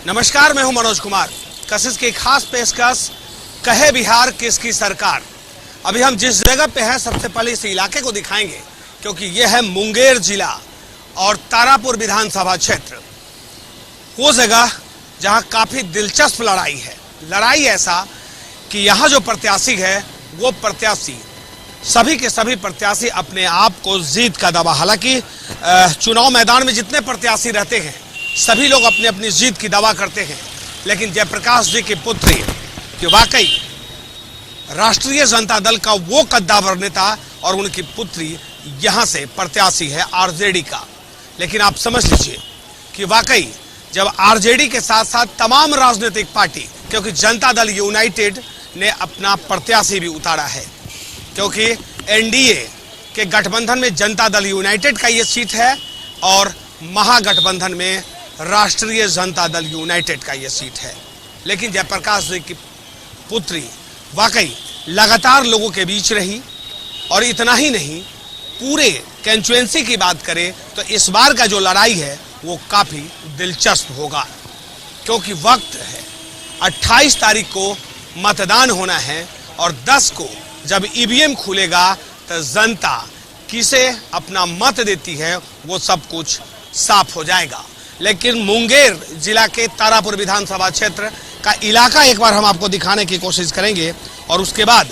नमस्कार, मैं हूं मनोज कुमार। कशिश की खास पेशकश, कहे बिहार किसकी सरकार। अभी हम जिस जगह पे हैं सबसे पहले इस इलाके को दिखाएंगे, क्योंकि यह है मुंगेर जिला और तारापुर विधानसभा क्षेत्र। वो जगह जहां काफी दिलचस्प लड़ाई है। लड़ाई ऐसा कि यहां जो प्रत्याशी है वो प्रत्याशी, सभी के सभी प्रत्याशी अपने आप को जीत का दावा, हालांकि चुनाव मैदान में जितने प्रत्याशी रहते हैं सभी लोग अपनी अपनी जीत की दावा करते हैं, लेकिन जयप्रकाश जी की पुत्री कि वाकई राष्ट्रीय जनता दल का वो कद्दावर नेता और उनकी पुत्री यहां से प्रत्याशी है आरजेडी का। लेकिन आप समझ लीजिए कि वाकई जब आरजेडी के साथ साथ तमाम राजनीतिक पार्टी, क्योंकि जनता दल यूनाइटेड ने अपना प्रत्याशी भी उतारा है, क्योंकि एनडीए के गठबंधन में जनता दल यूनाइटेड का ये सीट है और महागठबंधन में राष्ट्रीय जनता दल यूनाइटेड का ये सीट है। लेकिन जयप्रकाश जी की पुत्री वाकई लगातार लोगों के बीच रही, और इतना ही नहीं, पूरे कंस्टिट्यूएंसी की बात करें तो इस बार का जो लड़ाई है वो काफी दिलचस्प होगा, क्योंकि वक्त है 28 तारीख को मतदान होना है और 10 को जब ईवीएम खुलेगा तो जनता किसे अपना मत देती है वो सब कुछ साफ हो जाएगा। लेकिन मुंगेर जिला के तारापुर विधानसभा क्षेत्र का इलाका एक बार हम आपको दिखाने की कोशिश करेंगे, और उसके बाद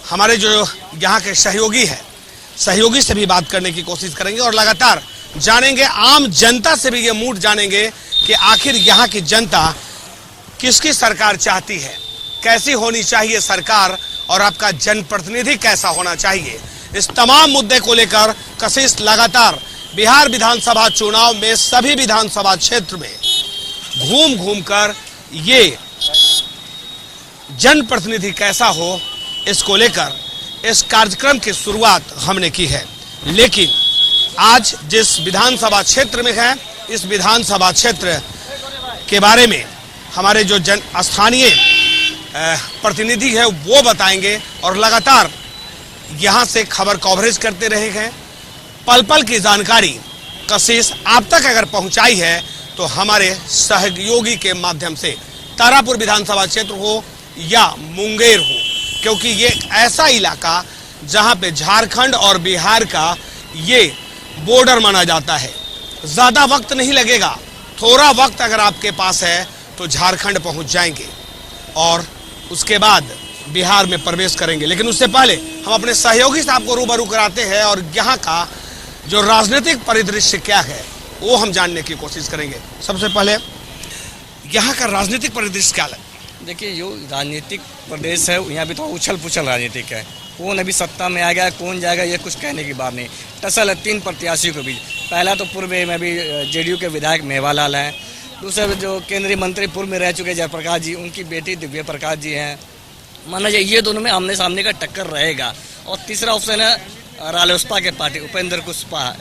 हमारे जो यहाँ के सहयोगी से भी बात करने की कोशिश करेंगे और लगातार जानेंगे, आम जनता से भी ये मूड जानेंगे कि आखिर यहाँ की जनता किसकी सरकार चाहती है, कैसी होनी चाहिए सरकार, और आपका जनप्रतिनिधि कैसा होना चाहिए। इस तमाम मुद्दे को लेकर कशिश लगातार बिहार विधानसभा चुनाव में सभी विधानसभा क्षेत्र में घूम घूम कर ये जनप्रतिनिधि कैसा हो, इसको लेकर इस कार्यक्रम की शुरुआत हमने की है। लेकिन आज जिस विधानसभा क्षेत्र में है, इस विधानसभा क्षेत्र के बारे में हमारे जो स्थानीय प्रतिनिधि है वो बताएंगे, और लगातार यहां से खबर कवरेज करते रहे हैं। पल पल की जानकारी कशिश आप तक अगर पहुंचाई है तो हमारे सहयोगी के माध्यम से, तारापुर विधानसभा क्षेत्र हो या मुंगेर हो, क्योंकि ये एक ऐसा इलाका जहां पे झारखंड और बिहार का ये बॉर्डर माना जाता है। ज्यादा वक्त नहीं लगेगा, थोड़ा वक्त अगर आपके पास है तो झारखंड पहुंच जाएंगे और उसके बाद बिहार में प्रवेश करेंगे। लेकिन उससे पहले हम अपने सहयोगी से आपको रूबरू कराते हैं और यहाँ का जो राजनीतिक परिदृश्य क्या है वो हम जानने की कोशिश करेंगे। सबसे पहले यहाँ का राजनीतिक परिदृश्य क्या है? देखिए, जो राजनीतिक प्रदेश है यहाँ भी तो उछल पुछल राजनीतिक है। कौन अभी सत्ता में आ गया, कौन जाएगा, ये कुछ कहने की बात नहीं। टसल है 3 प्रत्याशियों के बीच। पहला तो पूर्व में भी जेडीयू के विधायक मेवालाल हैं, दूसरे जो केंद्रीय मंत्री पूर्व में रह चुके जयप्रकाश जी, उनकी बेटी दिव्य प्रकाश जी हैं। माना जाए ये दोनों में आमने सामने का टक्कर रहेगा। और तीसरा ऑप्शन है रालोसपा के पार्टी उपेंद्र कुशवाहा,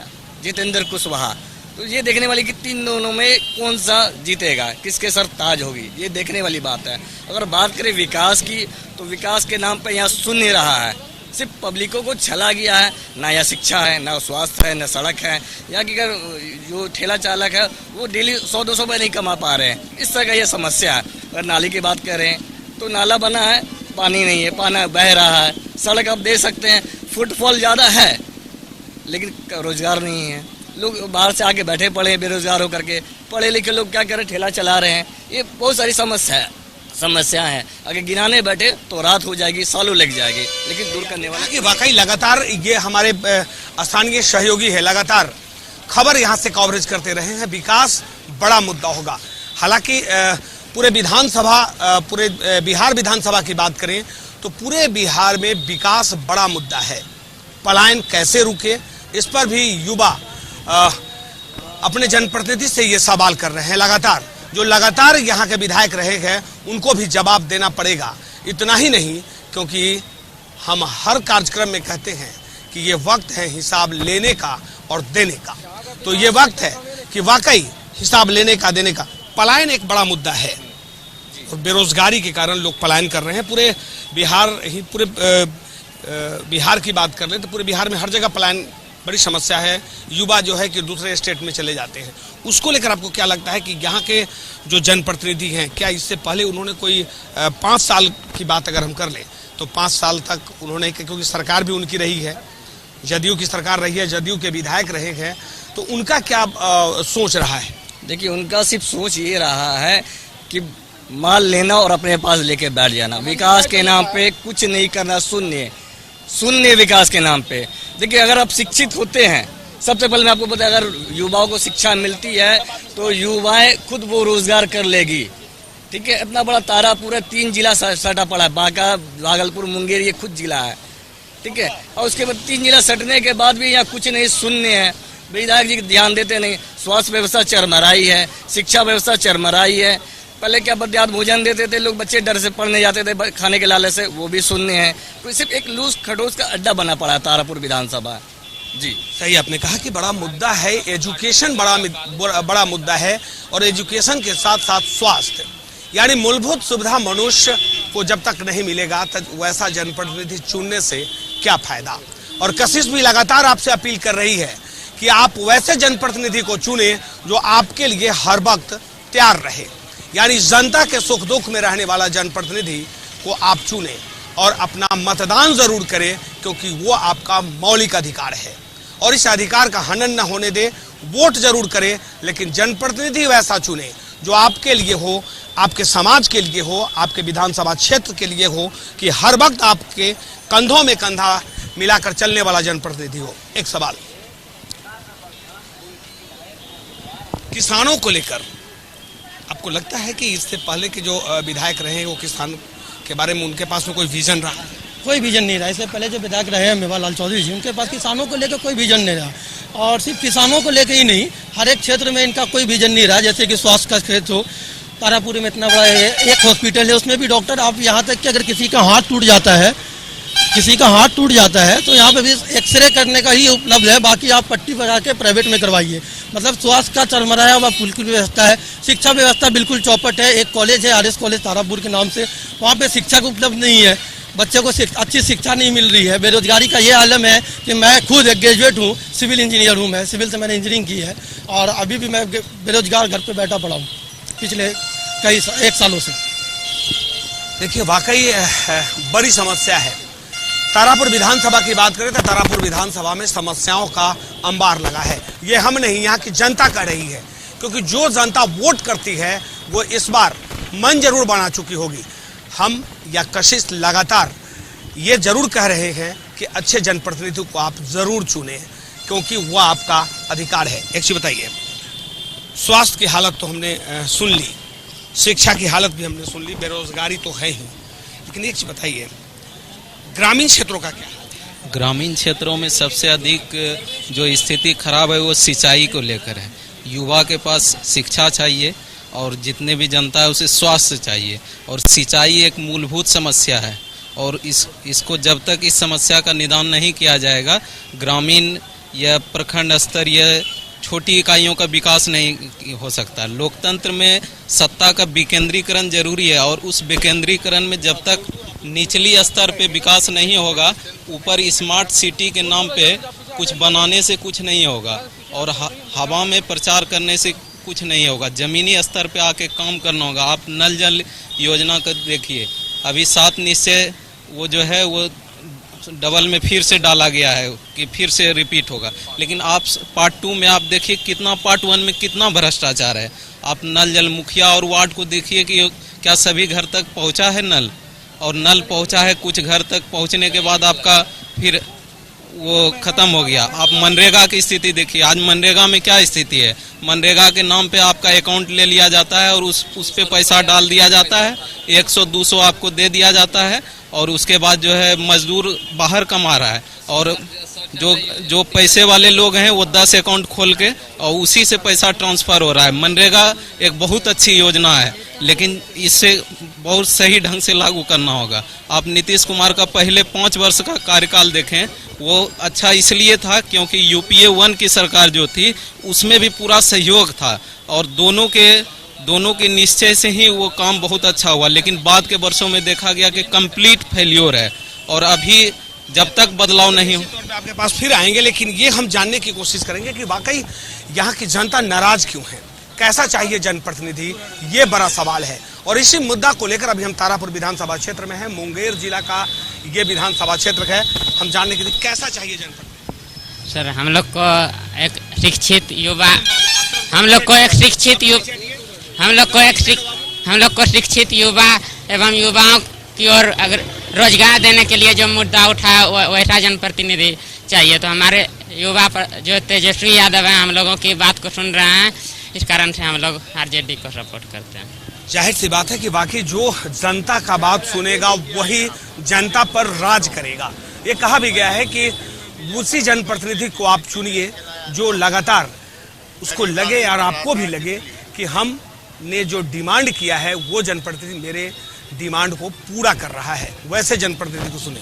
जितेंद्र कुशवाहा। तो ये देखने वाली कि 3 दोनों में कौन सा जीतेगा, किसके सर ताज होगी, ये देखने वाली बात है। अगर बात करें विकास की, तो विकास के नाम पर यहाँ सुन नहीं रहा है, सिर्फ पब्लिकों को छला गया है। ना यहाँ शिक्षा है, ना स्वास्थ्य है, ना सड़क है। यहाँ की अगर जो ठेला चालक है वो डेली 100-200 रुपये नहीं कमा पा रहे हैं, इस तरह का ये समस्या है। अगर नाली की बात करें तो नाला बना है, पानी नहीं है, पानी बह रहा है। सड़क आप देख सकते हैं, फुटफॉल ज़्यादा है लेकिन रोजगार नहीं है। लोग बाहर से आके बैठे पड़े हैं बेरोजगार होकर के। पढ़े लिखे लोग क्या करें, ठेला चला रहे हैं। ये बहुत सारी समस्या हैं। अगर गिनाने बैठे तो रात हो जाएगी, सालों लग जाएगी, लेकिन दूर करने वाला वाकई लगातार ये हमारे स्थानीय सहयोगी है, लगातार खबर यहाँ से कवरेज करते रहे हैं। विकास बड़ा मुद्दा होगा। हालांकि पूरे बिहार विधानसभा की बात करें तो पूरे बिहार में विकास बड़ा मुद्दा है। पलायन कैसे रुके, इस पर भी युवा अपने जनप्रतिनिधि से ये सवाल कर रहे हैं। लगातार यहाँ के विधायक रहे हैं, उनको भी जवाब देना पड़ेगा। इतना ही नहीं, क्योंकि हम हर कार्यक्रम में कहते हैं कि ये वक्त है हिसाब लेने का और देने का। तो ये वक्त है कि वाकई हिसाब लेने का, देने का। पलायन एक बड़ा मुद्दा है और बेरोजगारी के कारण लोग पलायन कर रहे हैं। पूरे बिहार की बात कर लें तो पूरे बिहार में हर जगह पलायन बड़ी समस्या है। युवा जो है कि दूसरे स्टेट में चले जाते हैं, उसको लेकर आपको क्या लगता है कि यहाँ के जो जनप्रतिनिधि हैं, क्या इससे पहले उन्होंने कोई 5 साल की बात अगर हम कर लें तो 5 साल तक उन्होंने, क्योंकि सरकार भी उनकी रही है, जदयू की सरकार रही है, जदयू के विधायक रहे हैं, तो उनका क्या सोच रहा है? देखिए, उनका सिर्फ सोच ये रहा है कि माल लेना और अपने पास लेके बैठ जाना, विकास के नाम पे कुछ नहीं करना, शून्य विकास के नाम पे। देखिए, अगर आप शिक्षित होते हैं, सबसे पहले मैं आपको बता, अगर युवाओं को शिक्षा मिलती है तो युवाएं खुद वो रोजगार कर लेगी। ठीक है, इतना बड़ा तारापुर है, 3 जिला सटा पड़ा है, बांका, भागलपुर, मुंगेर, ये खुद जिला है। ठीक है, और उसके बाद 3 जिला सटने के बाद भी यहाँ कुछ नहीं, शून्य है। विधायक जी ध्यान देते नहीं, स्वास्थ्य व्यवस्था चरमराई है, शिक्षा व्यवस्था चरमराई है। पहले क्या मध्याह्न भोजन देते थे लोग, बच्चे डर से पढ़ने जाते थे खाने के लालच से, वो भी शून्य है। तो सिर्फ एक लूज खटोस का अड्डा बना पड़ा है तारापुर विधानसभा। जी सही, आपने कहा कि बड़ा मुद्दा है, एजुकेशन बड़ा मुद्दा है, और एजुकेशन के साथ साथ स्वास्थ्य, यानी मूलभूत सुविधा मनुष्य को जब तक नहीं मिलेगा तब वैसा जनप्रतिनिधि चुनने से क्या फायदा। और कशिश भी लगातार आपसे अपील कर रही है कि आप वैसे जनप्रतिनिधि को चुने जो आपके लिए हर वक्त तैयार रहे, यानी जनता के सुख दुख में रहने वाला जनप्रतिनिधि को आप चुने और अपना मतदान जरूर करें, क्योंकि वो आपका मौलिक अधिकार है और इस अधिकार का हनन न होने दे। वोट जरूर करें, लेकिन जनप्रतिनिधि वैसा चुने जो आपके लिए हो, आपके समाज के लिए हो, आपके विधानसभा क्षेत्र के लिए हो, कि हर वक्त आपके कंधों में कंधा मिलाकर चलने वाला जनप्रतिनिधि हो। एक सवाल किसानों को लेकर, आपको लगता है कि इससे पहले के जो विधायक रहे वो किसान के बारे में उनके पास में कोई विजन रहा? कोई विजन नहीं रहा। इससे पहले जो विधायक रहे हैं मेवालाल चौधरी जी, उनके पास किसानों को लेकर कोई विजन नहीं रहा, और सिर्फ किसानों को लेकर ही नहीं, हर एक क्षेत्र में इनका कोई विजन नहीं रहा। जैसे कि स्वास्थ्य का क्षेत्र हो, तारापुर में इतना बड़ा एक हॉस्पिटल है, उसमें भी डॉक्टर, आप यहाँ तक कि अगर किसी का हाथ टूट जाता है तो यहाँ पे भी एक्सरे करने का ही उपलब्ध है, बाकी आप पट्टी बजा के प्राइवेट में करवाइए। मतलब स्वास्थ्य का चरमराया हुआ बिल्कुल व्यवस्था है। शिक्षा व्यवस्था बिल्कुल चौपट है। एक कॉलेज है RS कॉलेज तारापुर के नाम से, वहाँ पे शिक्षक उपलब्ध नहीं है, बच्चे को अच्छी शिक्षा नहीं मिल रही है। बेरोजगारी का ये आलम है कि मैं खुद एक ग्रेजुएट हूँ, सिविल इंजीनियर हूँ, मैं सिविल से मैंने इंजीनियरिंग की है, और अभी भी मैं बेरोजगार घर पर बैठा पड़ा हूँ पिछले 1 सालों से। देखिए, वाकई बड़ी समस्या है। तारापुर विधानसभा की बात करें तो तारापुर विधानसभा में समस्याओं का अंबार लगा है। ये हम नहीं, यहाँ की जनता कह रही है, क्योंकि जो जनता वोट करती है वो इस बार मन जरूर बना चुकी होगी। हम या कशिश लगातार ये जरूर कह रहे हैं कि अच्छे जनप्रतिनिधि को आप जरूर चुने, क्योंकि वह आपका अधिकार है। एक चीज बताइए, स्वास्थ्य की हालत तो हमने सुन ली, शिक्षा की हालत भी हमने सुन ली, बेरोजगारी तो है ही, लेकिन एक चीज बताइए, ग्रामीण क्षेत्रों का क्या? ग्रामीण क्षेत्रों में सबसे अधिक जो स्थिति खराब है वो सिंचाई को लेकर है। युवा के पास शिक्षा चाहिए और जितने भी जनता है उसे स्वास्थ्य चाहिए, और सिंचाई एक मूलभूत समस्या है, और इसको जब तक इस समस्या का निदान नहीं किया जाएगा, ग्रामीण या प्रखंड स्तर या छोटी इकाइयों का विकास नहीं हो सकता। लोकतंत्र में सत्ता का विकेंद्रीकरण जरूरी है, और उस विकेंद्रीकरण में जब तक निचली स्तर पे विकास नहीं होगा, ऊपर स्मार्ट सिटी के नाम पे कुछ बनाने से कुछ नहीं होगा, और हवा में प्रचार करने से कुछ नहीं होगा। जमीनी स्तर पे आके काम करना होगा। आप नल जल योजना का देखिए, अभी 7 निश्चय वो जो है वो डबल में फिर से डाला गया है कि फिर से रिपीट होगा, लेकिन आप पार्ट 2 में आप देखिए कितना, पार्ट 1 में कितना भ्रष्टाचार है। आप नल जल मुखिया और वार्ड को देखिए कि क्या सभी घर तक पहुंचा है नल, और नल पहुंचा है कुछ घर तक, पहुंचने के बाद आपका फिर वो खत्म हो गया। आप मनरेगा की स्थिति देखिए, आज मनरेगा में क्या स्थिति है। मनरेगा के नाम पे आपका अकाउंट ले लिया जाता है और उस पे पैसा डाल दिया जाता है, 100-200 आपको दे दिया जाता है, और उसके बाद जो है मजदूर बाहर कमा रहा है, और जो पैसे वाले लोग हैं वो 10 अकाउंट खोल के और उसी से पैसा ट्रांसफर हो रहा है। मनरेगा एक बहुत अच्छी योजना है, लेकिन इसे बहुत सही ढंग से लागू करना होगा। आप नीतीश कुमार का पहले 5 वर्ष का कार्यकाल देखें, वो अच्छा इसलिए था क्योंकि UPA 1 की सरकार जो थी उसमें भी पूरा सहयोग था, और दोनों के निश्चय से ही वो काम बहुत अच्छा हुआ। लेकिन बाद के वर्षों में देखा गया कि कंप्लीट फेल्योर है, और अभी जब तक बदलाव नहीं हो। तौर पे आपके पास फिर आएंगे, लेकिन ये हम जानने की कोशिश करेंगे कि वाकई यहाँ की जनता नाराज क्यों है, कैसा चाहिए जनप्रतिनिधि, ये बड़ा सवाल है। और इसी मुद्दा को लेकर अभी हम तारापुर विधानसभा क्षेत्र में हैं, मुंगेर जिला का ये विधानसभा क्षेत्र है। हम जानने के लिए कैसा चाहिए जनप्रतिनिधि। सर हम लोग को एक शिक्षित युवा, हम लोग को शिक्षित युवा एवं युवाओं की ओर अगर रोजगार देने के लिए जो मुद्दा उठाया वैसा जनप्रतिनिधि चाहिए। तो हमारे युवा जो तेजस्वी यादव हैं, हम लोगों की बात को सुन रहे हैं, इस कारण से हम लोग आरजेडी को सपोर्ट करते हैं। जाहिर सी बात है कि बाकी जो जनता का बात सुनेगा वही जनता पर राज करेगा। ये कहा भी गया है कि उसी जनप्रतिनिधि को आप चुनिए जो लगातार उसको लगे और आपको भी लगे कि हमने जो डिमांड किया है वो जनप्रतिनिधि मेरे डिमांड को पूरा कर रहा है, वैसे जनप्रतिनिधि को सुने।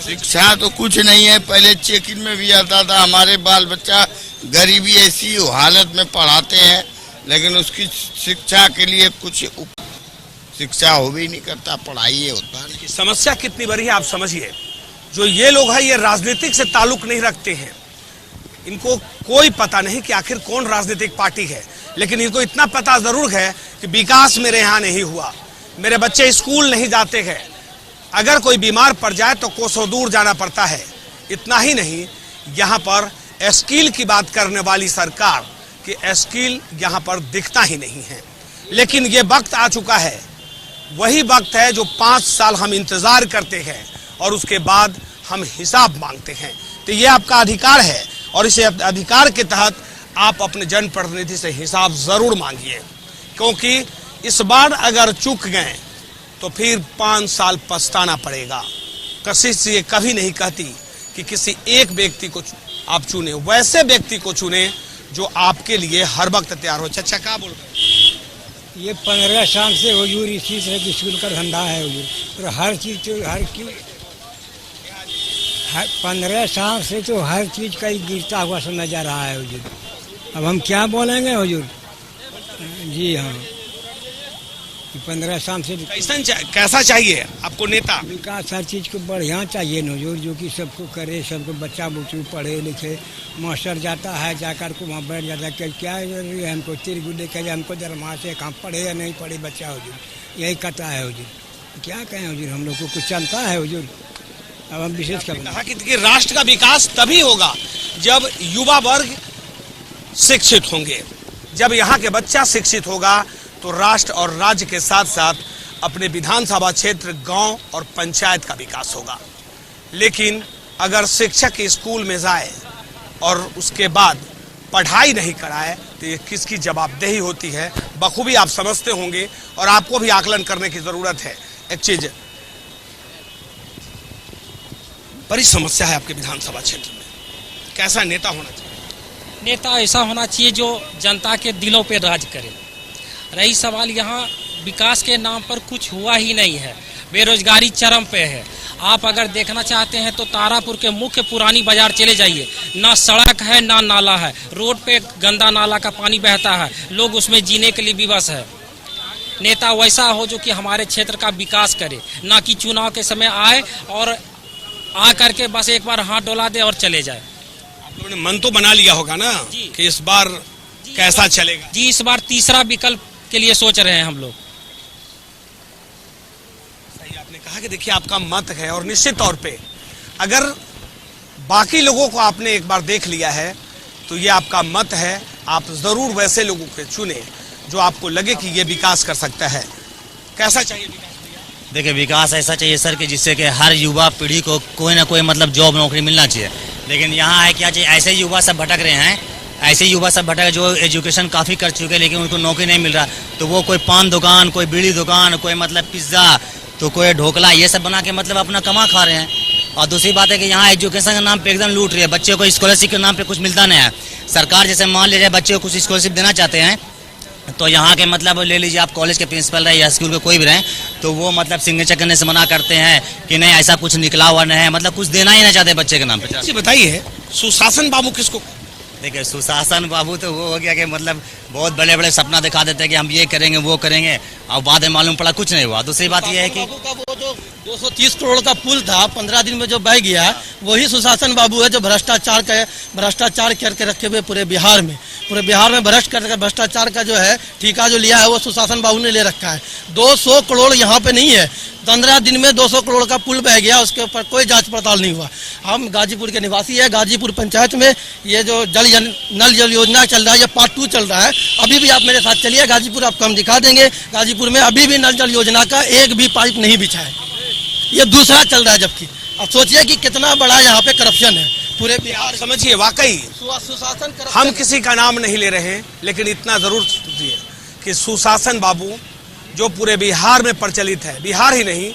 शिक्षा तो कुछ नहीं है, पहले चेक इन में भी आता था। हमारे बाल बच्चा गरीबी ऐसी हालत में पढ़ाते हैं, लेकिन उसकी शिक्षा के लिए कुछ शिक्षा हो भी नहीं करता, पढ़ाई होता नहीं। समस्या कितनी बड़ी है आप समझिए। जो ये लोग हैं ये राजनीतिक से ताल्लुक नहीं रखते हैं, इनको कोई पता नहीं कि आखिर कौन राजनीतिक पार्टी है, लेकिन इनको इतना पता जरूर है कि विकास मेरे यहाँ नहीं हुआ, मेरे बच्चे स्कूल नहीं जाते हैं, अगर कोई बीमार पड़ जाए तो कोसों दूर जाना पड़ता है। इतना ही नहीं, यहाँ पर स्किल की बात करने वाली सरकार कि स्किल यहाँ पर दिखता ही नहीं है। लेकिन ये वक्त आ चुका है, वही वक्त है जो 5 साल हम इंतजार करते हैं और उसके बाद हम हिसाब मांगते हैं। तो ये आपका अधिकार है और इस अधिकार के तहत आप अपने जनप्रतिनिधि से हिसाब जरूर मांगिए, क्योंकि इस बार अगर चूक गए तो फिर 5 साल पछताना पड़ेगा। कशिश ये कभी नहीं कहती कि किसी एक व्यक्ति को आप चुने, वैसे व्यक्ति को चुने जो आपके लिए हर वक्त तैयार हो। अच्छा क्या बोल रहे हैं? ये 15 साल से हुजूर इसी तरह की स्कूल का धंधा है हुजूर, और हर चीज़ तो हर 15 साल से तो हर चीज़ का ही गिरता हुआ समझा जा रहा है हुजूर। अब हम क्या बोलेंगे हुजूर। जी हाँ, 15 साल से कैसा चाहिए आपको नेता? विकास हर चीज़ को बढ़िया चाहिए न हुजूर, जो कि सबको करे, सबको बच्चा बच्चू पढ़े लिखे। मास्टर जाता है जाकर को वहाँ बैठ जाता है, क्या जरूरी है हमको तिरगु लेकर हमको दरमाहा से कहाँ पढ़े या नहीं पढ़े बच्चा हुजूर, यही कहता है हुजूर। क्या कहें हुजूर, हम लोग को कुछ चलता है हुजूर। अब हम विशेष कहा कि राष्ट्र का विकास तभी होगा जब युवा वर्ग शिक्षित होंगे। जब यहाँ के बच्चा शिक्षित होगा तो राष्ट्र और राज्य के साथ साथ अपने विधानसभा क्षेत्र, गांव और पंचायत का विकास होगा। लेकिन अगर शिक्षक स्कूल में जाए और उसके बाद पढ़ाई नहीं कराए तो ये किसकी जवाबदेही होती है, बखूबी आप समझते होंगे और आपको भी आकलन करने की जरूरत है। एक चीज बड़ी समस्या है आपके विधानसभा क्षेत्र में, कैसा नेता होना चाहिए? नेता ऐसा होना चाहिए जो जनता के दिलों पे राज करे। रही सवाल यहाँ विकास के नाम पर कुछ हुआ ही नहीं है, बेरोजगारी चरम पे है। आप अगर देखना चाहते हैं तो तारापुर के मुख्य पुरानी बाजार चले जाइए, ना सड़क है ना नाला है, रोड पे गंदा नाला का पानी बहता है, लोग उसमें जीने के लिए विवश है। नेता वैसा हो जो कि हमारे क्षेत्र का विकास करे, ना कि चुनाव के समय आए और आ करके बस एक बार हाथ डोला दे और चले जाए। आप लोगों ने मन तो बना लिया होगा ना कि इस बार कैसा चलेगा? जी, इस बार तीसरा विकल्प के लिए सोच रहे हैं हम लोग। सही आपने कहा कि देखिए आपका मत है और निश्चित तौर पे अगर बाकी लोगों को आपने एक बार देख लिया है तो ये आपका मत है, आप जरूर वैसे लोगों को चुने जो आपको लगे कि ये विकास कर सकता है। कैसा चाहिए विकास? देखिए विकास ऐसा चाहिए सर कि जिससे कि हर युवा पीढ़ी को कोई ना कोई मतलब जॉब नौकरी मिलना चाहिए। लेकिन यहाँ है क्या चाहिए, ऐसे युवा सब भटक रहे हैं, ऐसे युवा सब भटक जो एजुकेशन काफ़ी कर चुके हैं लेकिन उनको नौकरी नहीं मिल रहा, तो वो कोई पान दुकान, कोई बीड़ी दुकान, कोई मतलब पिज्ज़ा, तो कोई ढोकला, ये सब बना के मतलब अपना कमा खा रहे हैं। और दूसरी बात है कि यहाँ एजुकेशन के नाम पे एकदम लूट रही है, बच्चे को स्कॉलरशिप के नाम पे कुछ मिलता नहीं है। सरकार जैसे मान लीजिए बच्चे को कुछ स्कॉलरशिप देना चाहते हैं तो यहाँ के मतलब ले लीजिए आप कॉलेज के प्रिंसिपल रहे या स्कूल के कोई भी रहे, तो वो मतलब सिग्नेचर करने से मना करते हैं कि नहीं ऐसा कुछ निकला हुआ नहीं है, मतलब कुछ देना ही नहीं चाहते बच्चे के नाम पे। बताइए सुशासन बाबू किसको? देखिए सुशासन बाबू तो वो हो गया कि मतलब बहुत बड़े बड़े सपना दिखा देते हैं कि हम ये करेंगे वो करेंगे, और बाद में मालूम पड़ा कुछ नहीं हुआ। दूसरी बात ये है कि वो जो 230 करोड़ का पुल था 15 दिन में जो बह गया, वही सुशासन बाबू है जो भ्रष्टाचार करके रखे हुए पूरे बिहार में भ्रष्टाचार का जो है ठेका जो लिया है वो सुशासन बाबू ने ले रखा है। 200 करोड़ यहाँ पे नहीं है, 15 दिन में 200 करोड़ का पुल बह गया, उसके ऊपर कोई जांच पड़ताल नहीं हुआ। हम गाजीपुर के निवासी है, गाजीपुर पंचायत में ये जो नल जल योजना चल रहा है, ये पार्ट 2 चल रहा है। अभी भी आप मेरे साथ चलिए गाजीपुर, आपको हम दिखा देंगे। गाजीपुर में अभी भी नल जल योजना का एक भी पाइप नहीं बिछा है, ये दूसरा चल रहा है। जबकि अब सोचिए कि कितना बड़ा यहाँ पे करप्शन है पूरे बिहार। समझिए वाकई सुशासन हम किसी का नाम नहीं ले रहे हैं, लेकिन इतना जरूर समझिए कि सुशासन बाबू जो पूरे बिहार में प्रचलित है, बिहार ही नहीं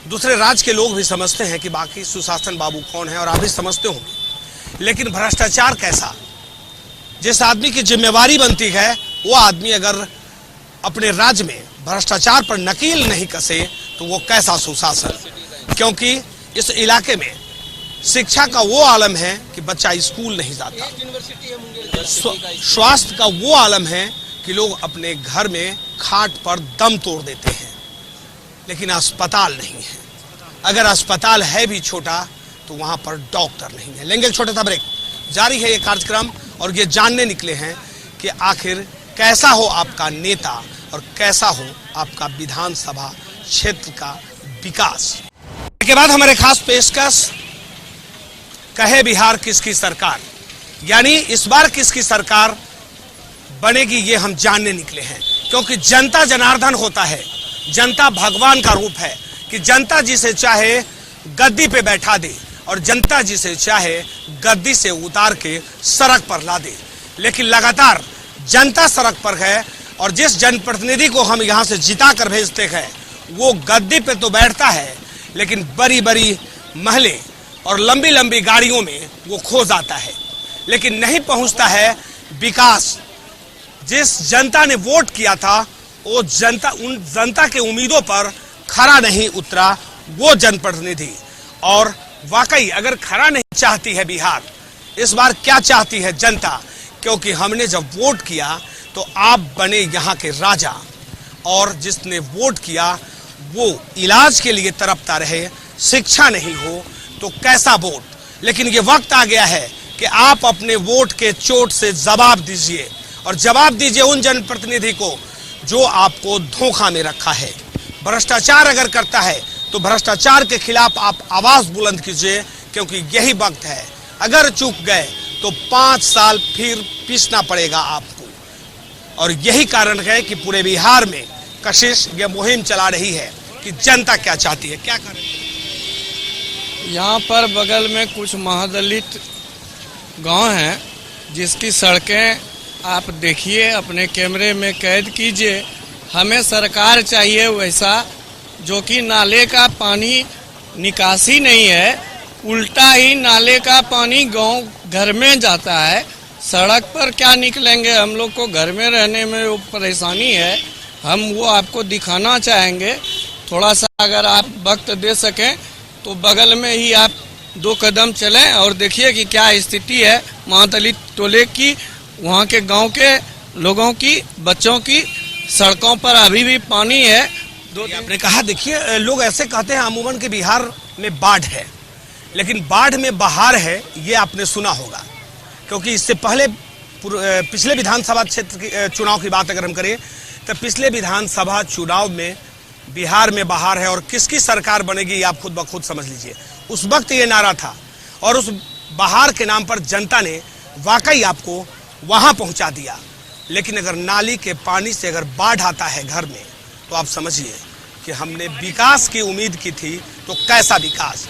दूसरे राज्य के लोग भी समझते हैं कि बाकी सुशासन बाबू कौन है, और आप भी समझते होंगे। लेकिन भ्रष्टाचार कैसा, जिस आदमी की जिम्मेवारी बनती है वो आदमी अगर अपने राज्य में भ्रष्टाचार पर नकील नहीं कसे तो वो कैसा सुशासन। क्योंकि इस इलाके में शिक्षा का वो आलम है कि बच्चा स्कूल नहीं जाता, स्वास्थ्य का वो आलम है कि लोग अपने घर में खाट पर दम तोड़ देते हैं, लेकिन अस्पताल नहीं है। अगर अस्पताल है भी छोटा तो वहां पर डॉक्टर नहीं है। लेंगे एक छोटा सा ब्रेक, जारी है ये कार्यक्रम, और ये जानने निकले हैं कि आखिर कैसा हो आपका नेता और कैसा हो आपका विधानसभा क्षेत्र का विकास। के बाद हमारे खास पेशकश कहे बिहार किसकी सरकार, यानी इस बार किसकी सरकार बनेगी ये हम जानने निकले हैं। क्योंकि जनता जनार्दन होता है, जनता भगवान का रूप है कि जनता जिसे चाहे गद्दी पे बैठा दे और जनता जिसे चाहे गद्दी से उतार के सड़क पर ला दे। लेकिन लगातार जनता सड़क पर है, और जिस जनप्रतिनिधि को हम यहां से जिता कर भेजते हैं वो गद्दी पे तो बैठता है, लेकिन बड़ी बड़ी महलें और लंबी लंबी गाड़ियों में वो खो जाता है, लेकिन नहीं पहुंचता है विकास। जिस जनता ने वोट किया था वो जनता, उन जनता के उम्मीदों पर खरा नहीं उतरा वो जनप्रतिनिधि। और वाकई अगर खरा नहीं चाहती है बिहार, इस बार क्या चाहती है जनता, क्योंकि हमने जब वोट किया तो आप बने यहाँ के राजा, और जिसने वोट किया वो इलाज के लिए तड़पता रहे, शिक्षा नहीं हो तो कैसा वोट। लेकिन ये वक्त आ गया है कि आप अपने वोट के चोट से जवाब दीजिए, और जवाब दीजिए उन जनप्रतिनिधि को जो आपको धोखा में रखा है। भ्रष्टाचार अगर करता है तो भ्रष्टाचार के खिलाफ आप आवाज बुलंद कीजिए, क्योंकि यही वक्त है। अगर चूक गए तो 5 साल फिर पीसना पड़ेगा आपको। और यही कारण है कि पूरे बिहार में कशिश यह मुहिम चला रही है कि जनता क्या चाहती है। क्या करें, यहाँ पर बगल में कुछ महादलित गांव हैं जिसकी सड़कें आप देखिए, अपने कैमरे में कैद कीजिए। हमें सरकार चाहिए वैसा जो कि नाले का पानी निकासी नहीं है, उल्टा ही नाले का पानी गांव घर में जाता है। सड़क पर क्या निकलेंगे, हम लोग को घर में रहने में वो परेशानी है, हम वो आपको दिखाना चाहेंगे। थोड़ा सा अगर आप वक्त दे सकें तो बगल में ही आप 2 कदम चलें और देखिए कि क्या स्थिति है महादलित टोले की, वहाँ के गांव के लोगों की, बच्चों की। सड़कों पर अभी भी पानी है। आपने कहा, देखिए लोग ऐसे कहते हैं अमूमन के बिहार में बाढ़ है, लेकिन बाढ़ में बहार है ये आपने सुना होगा। क्योंकि इससे पहले पिछले विधानसभा क्षेत्र की चुनाव की बात अगर हम करें तो पिछले विधानसभा चुनाव में बिहार में बहार है, और किसकी सरकार बनेगी आप खुद ब खुद समझ लीजिए। उस वक्त ये नारा था, और उस बहार के नाम पर जनता ने वाकई आपको वहां पहुंचा दिया। लेकिन अगर नाली के पानी से अगर बाढ़ आता है घर में तो आप समझिए कि हमने विकास की उम्मीद की थी तो कैसा विकास,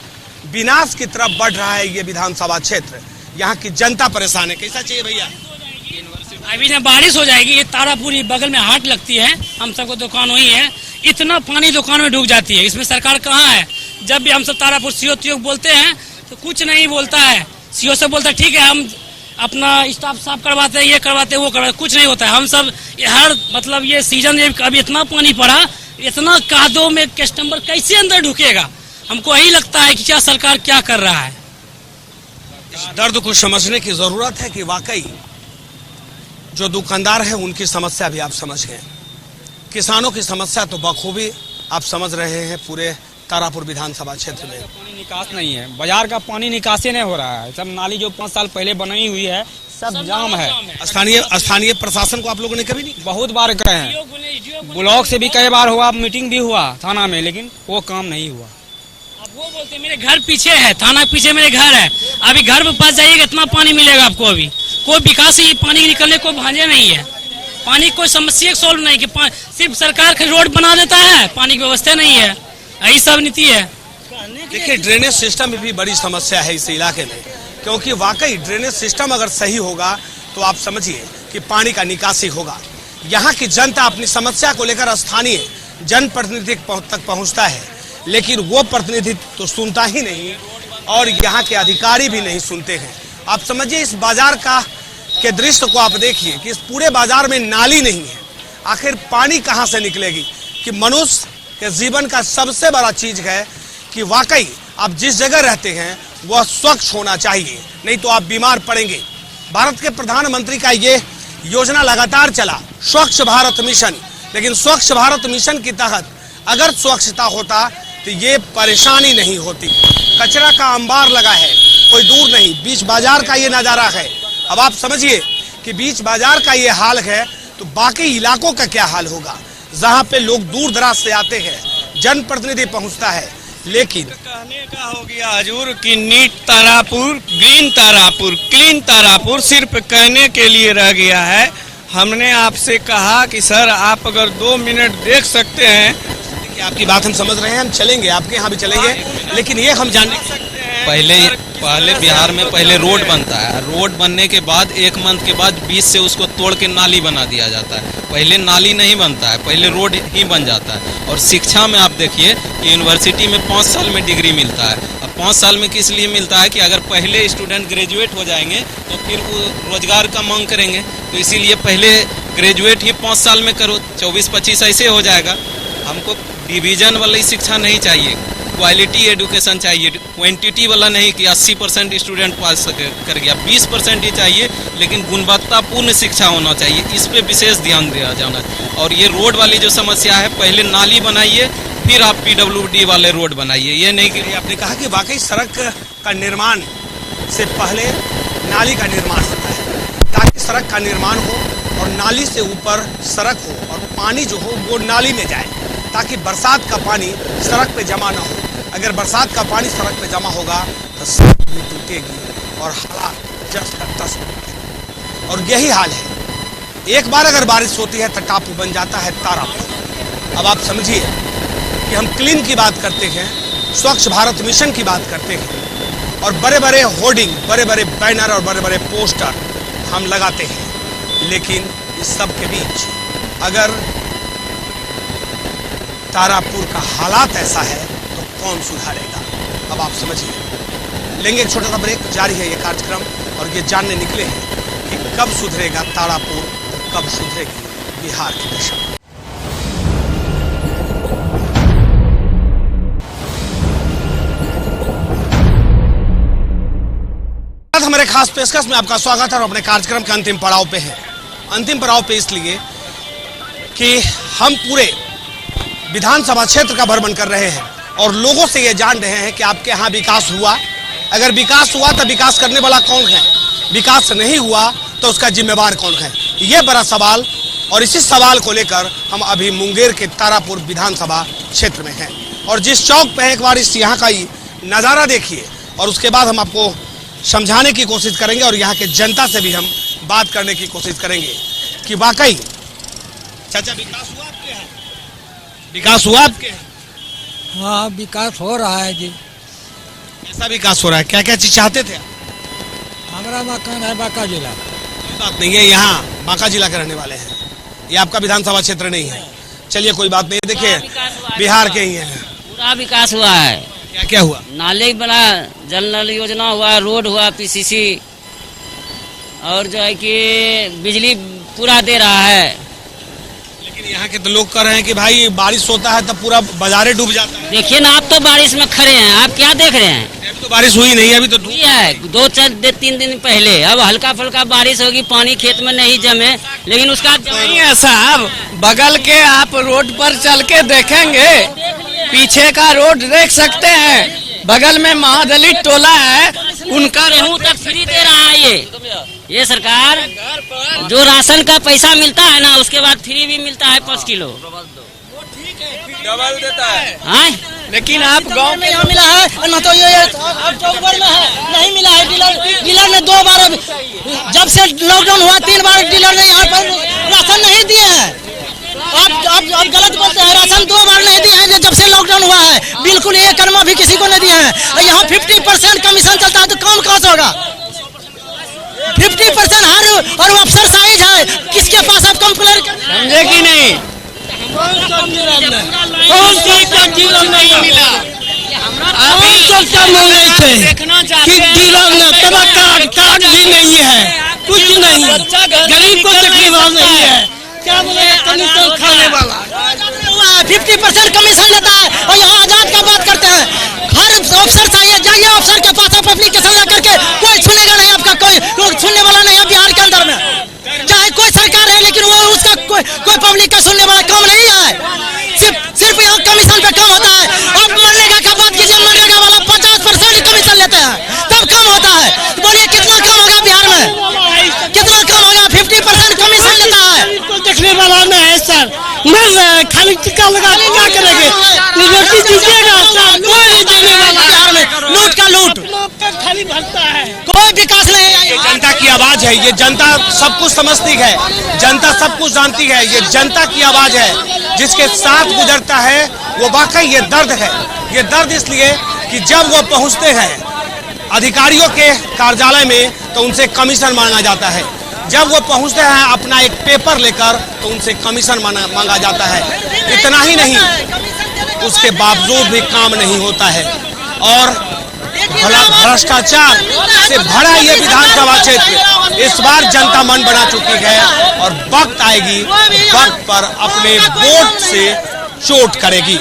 विनाश की तरफ बढ़ रहा है ये विधानसभा क्षेत्र। यहाँ की जनता परेशान है। कैसा चाहिए भैया? अभी ना बारिश हो जाएगी, ये तारापुरी बगल में हाट लगती है, हम सबको दुकान वही है, इतना पानी दुकान में डूब जाती है। इसमें सरकार कहाँ है? जब भी हम सब तारापुर सीओ बोलते हैं तो कुछ नहीं बोलता है। सीओ से बोलता है ठीक है हम अपना स्टाफ साफ करवाते हैं, ये करवाते हैं, वो करवाते, कुछ नहीं होता है। हम सब हर मतलब ये सीजन अभी इतना पानी पड़ा, इतना कादों में कस्टमर कैसे अंदर ढुकेगा? हमको यही लगता है कि क्या सरकार क्या कर रहा है। इस दर्द को समझने की जरूरत है कि वाकई जो दुकानदार है उनकी समस्या भी आप समझ गए, किसानों की समस्या तो बखूबी आप समझ रहे हैं पूरे तारापुर विधानसभा क्षेत्र में। पानी निकास नहीं है, बाजार का पानी निकासी नहीं हो रहा है। सब नाली जो 5 साल पहले बनाई हुई है सब जाम है। स्थानीय प्रशासन को आप लोगों ने कभी नहीं? बहुत बार गए हैं, ब्लॉक से भी कई बार हुआ, मीटिंग भी हुआ थाना में, लेकिन वो काम नहीं हुआ। अब वो बोलते मेरे घर पीछे है, थाना पीछे मेरे घर है, अभी घर में पास जाइएगा इतना पानी मिलेगा आपको। अभी कोई विकास ही पानी निकलने को भांजे नहीं है, पानी कोई समस्या सोल्व नहीं कि सिर्फ सरकार के रोड बना देता है, पानी की व्यवस्था नहीं है, यही सब नीति है। देखिए ड्रेनेज सिस्टम में भी बड़ी समस्या है इस इलाके में, क्योंकि वाकई ड्रेनेज सिस्टम अगर सही होगा तो आप समझिए कि पानी का निकासी होगा। यहाँ की जनता अपनी समस्या को लेकर स्थानीय जनप्रतिनिधि तक पहुँचता है, लेकिन वो प्रतिनिधित्व तो सुनता ही नहीं और यहाँ के अधिकारी भी नहीं सुनते हैं। आप समझिए इस बाजार के दृश्य को आप देखिए कि इस पूरे बाजार में नाली नहीं है, आखिर पानी कहाँ से निकलेगी? कि मनुष्य के जीवन का सबसे बड़ा चीज है कि वाकई आप जिस जगह रहते हैं वह स्वच्छ होना चाहिए, नहीं तो आप बीमार पड़ेंगे। भारत के प्रधानमंत्री का ये योजना लगातार चला, स्वच्छ भारत मिशन, लेकिन स्वच्छ भारत मिशन के तहत अगर स्वच्छता होता तो ये परेशानी नहीं होती। कचरा का अंबार लगा है, कोई दूर नहीं, बीच बाजार का ये नजारा है। अब आप समझिए कि बीच बाजार का ये हाल है तो बाकी इलाकों का क्या हाल होगा, जहाँ पे लोग दूर दराज से आते हैं, जनप्रतिनिधि पहुँचता है। लेकिन कहने का हो गया हजूर कि neat Tarapur, green Tarapur, clean Tarapur सिर्फ कहने के लिए रह गया है। हमने आपसे कहा कि सर आप अगर 2 मिनट देख सकते हैं। कि आपकी बात हम समझ रहे हैं, हम चलेंगे, आपके यहाँ भी चलेंगे, लेकिन ये हम जानने सकते हैं पहले बिहार में पहले रोड बनता है, रोड बनने के बाद 1 मंथ के बाद बीच से उसको तोड़ के नाली बना दिया जाता है। पहले नाली नहीं बनता है, पहले रोड ही बन जाता है। और शिक्षा में आप देखिए कि यूनिवर्सिटी में 5 साल में डिग्री मिलता है। अब 5 साल में किस लिए मिलता है कि अगर पहले स्टूडेंट ग्रेजुएट हो जाएंगे तो फिर वो रोजगार का मांग करेंगे, तो इसीलिए पहले ग्रेजुएट ही 5 साल में करो, 24-25 ऐसे हो जाएगा। हमको डिवीजन वाली शिक्षा नहीं चाहिए, क्वालिटी एजुकेशन चाहिए, क्वांटिटी वाला नहीं कि 80% स्टूडेंट पास कर गया, 20% ही चाहिए, लेकिन गुणवत्तापूर्ण शिक्षा होना चाहिए। इस पे विशेष ध्यान दिया जाना। और ये रोड वाली जो समस्या है, पहले नाली बनाइए फिर आप PWD वाले रोड बनाइए, ये नहीं कि आपने कहा कि वाकई सड़क का निर्माण से पहले नाली का निर्माण होता है, ताकि सड़क का निर्माण हो और नाली से ऊपर सड़क हो और पानी जो हो वो नाली में जाए, ताकि बरसात का पानी सड़क पे जमा ना हो। अगर बरसात का पानी सड़क पे जमा होगा तो सड़क भी टूटेगी और हालात जस का तस होंगे। और यही हाल है, एक बार अगर बारिश होती है तो टापू बन जाता है तारापुर। अब आप समझिए कि हम क्लीन की बात करते हैं, स्वच्छ भारत मिशन की बात करते हैं और बड़े बड़े होर्डिंग, बड़े बड़े बैनर और बड़े बड़े पोस्टर हम लगाते हैं, लेकिन इस सब के बीच अगर तारापुर का हालात ऐसा है तो कौन सुधारेगा? अब आप समझिए। लेंगे एक छोटा सा ब्रेक, जारी है ये कार्यक्रम और ये जानने निकले हैं कि कब सुधरेगा तारापुर और कब सुधरेगी बिहार की दशा। हमारे खास पेशकश में आपका स्वागत है और अपने कार्यक्रम के अंतिम पड़ाव पे है। अंतिम पड़ाव पे इसलिए कि हम पूरे विधानसभा क्षेत्र का भ्रमण कर रहे हैं और लोगों से ये जान रहे हैं कि आपके यहाँ विकास हुआ, अगर विकास हुआ तो विकास करने वाला कौन है, विकास नहीं हुआ तो उसका जिम्मेवार कौन है, ये बड़ा सवाल। और इसी सवाल को लेकर हम अभी मुंगेर के तारापुर विधानसभा क्षेत्र में हैं और जिस चौक पे एक बार इस यहाँ का नज़ारा देखिए और उसके बाद हम आपको समझाने की कोशिश करेंगे और यहाँ के जनता से भी हम बात करने की कोशिश करेंगे कि वाकई चाचा विकास हुआ आपके यहाँ? विकास हुआ आपके? हाँ विकास हो रहा है जी। कैसा विकास हो रहा है, क्या क्या चीज चाहते थे? हमारा मकान है बांका जिला। कोई बात नहीं है, यहाँ बांका जिला के रहने वाले हैं, ये आपका विधानसभा क्षेत्र नहीं है। चलिए कोई बात नहीं, देखिए बिहार के ही हैं। पूरा विकास हुआ है। क्या क्या हुआ? नाले बना, जल नल योजना हुआ, रोड हुआ, PCC, और जो है कि बिजली पूरा दे रहा है। लेकिन यहाँ के तो लोग कह रहे हैं कि भाई बारिश होता है तब पूरा बाजारे डूब जाता है। देखिए ना, आप तो बारिश में खड़े हैं, आप क्या देख रहे हैं? अभी तो तो बारिश हुई नहीं, अभी तो हुई है 2-3 दिन पहले। अब हल्का फुल्का बारिश होगी, पानी खेत में नहीं जमे, लेकिन उसका नहीं है साहब, बगल के आप रोड पर चल के देखेंगे, पीछे का रोड देख सकते हैं, बगल में महादलित टोला है, उनका गेहूं तक फ्री दे रहा है ये सरकार। जो राशन का पैसा मिलता है ना, उसके बाद फ्री भी मिलता है 5 किलो, डबल देता है। हाँ, लेकिन आप गांव में यहाँ मिला है ना, तो ये चौकबर में है, नहीं मिला है। डीलर ने 2 बार, जब से लॉकडाउन हुआ 3 बार डीलर ने यहाँ पर राशन नहीं दिए हैं। आप गलत बोलते हैं, राशन 2 बार नहीं दिए हैं जब से लॉकडाउन हुआ है, बिल्कुल 1 कर्मा भी किसी को नहीं दिए हैं। और यहाँ 50% कमीशन चलता है, तो काम कहाँ से होगा? 50% हर और अफसर साइज है, किसके पास आप कंप्लेन समझे कि नहीं? कौन नहीं मिला? देखना चाहते हैं, कार्ड भी नहीं है, कुछ नहीं, गरीब को तकलीफ नहीं है। क्या बोले, कमीशन खाने वाला 50% कमीशन लेता है, और यहाँ आजाद का बात करते हैं। हर अफसर चाहिए, जाइए अफसर के पास, आप एप्लीकेशन ला करके, कोई सुनेगा नहीं आपका, कोई सुनने वाला नहीं है बिहार के अंदर में। चाहे कोई सरकार है, लेकिन वो उसका कोई पब्लिक का सुनने वाला काम नहीं है। सिर्फ यहाँ कमीशन पे काम होता है। आप मनरेगा का बात कीजिए, मनरेगा वाला 50% कमीशन लेते हैं, तब काम होता है। बोलिए कितना काम होगा बिहार में, कितना काम होगा? 50% कमीशन लेता है। देखने वाला नहीं है सर, मर रहे हैं, खाली टिक्का लगा के क्या करेंगे? रोटी दीजिएगा सर, कोई देने वाला बिहार में, लूट का लूट खाली भरता है, कोई विकास नहीं है। ये जनता की आवाज है, ये जनता सब कुछ समझती है, जनता सब कुछ जानती है। ये जनता की आवाज है, जिसके साथ गुजरता है वो वाकई ये दर्द है। ये दर्द इसलिए कि जब वो पहुंचते हैं अधिकारियों के कार्यालय में, तो उनसे कमीशन मांगा जाता है। जब वो पहुंचते हैं अपना एक पेपर लेकर, तो उनसे कमीशन मांगा जाता है। इतना ही नहीं, उसके बावजूद भी काम नहीं होता है। और भ्रष्टाचार से भरा ये विधानसभा क्षेत्र इस बार जनता मन बना चुकी है, और वक्त आएगी, वक्त पर अपने वोट से चोट करेगी।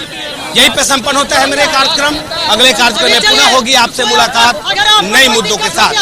यहीं पे संपन्न होता है मेरे कार्यक्रम। अगले कार्यक्रम में पुनः होगी आपसे मुलाकात नए मुद्दों के साथ।